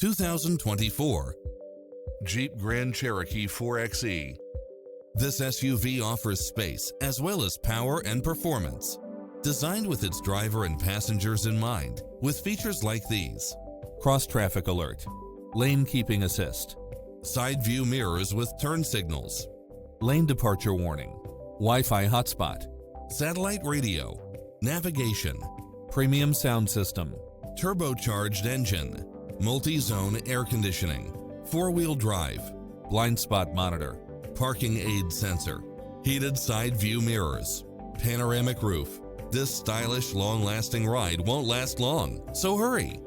2024 Jeep Grand Cherokee 4xe. This SUV offers space as well as power and performance. Designed with its driver and passengers in mind, with features like these: cross-traffic alert, lane keeping assist, side view mirrors with turn signals, lane departure warning, Wi-Fi hotspot, satellite radio, navigation, premium sound system, turbocharged engine, multi-zone air conditioning, four-wheel drive, blind spot monitor, parking aid sensor, heated side view mirrors, panoramic roof. This stylish, long-lasting ride won't last long, so hurry!